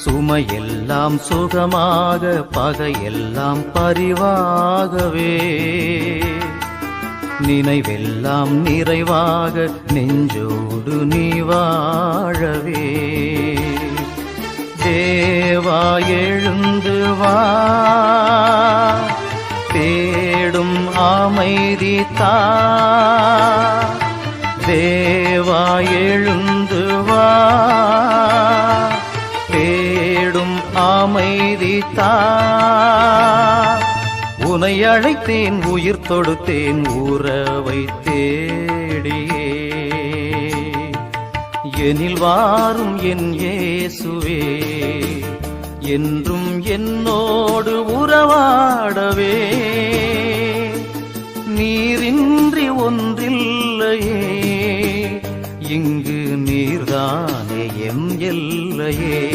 சுமையெல்லாம் சுகமாக, பகையெல்லாம் பரிவாகவே, நினைவெல்லாம் நிறைவாக, நெஞ்சோடு நீ வாழவே. தேவா எழுந்து வா, தேடும் அமைதி தா. தேவா எழுந்து வா, தேடும் அமைதி தா. உனை அழைத்தேன், உயிர் தொடுத்தேன், உறவை தேடியே. எனில் வாரும் என் இயேசுவே, என்றும் என்னோடு உறவாடவே. நீரின்றி ஒன்றில்லையே, இங்கு நீர்தானே எம் எல்லையே.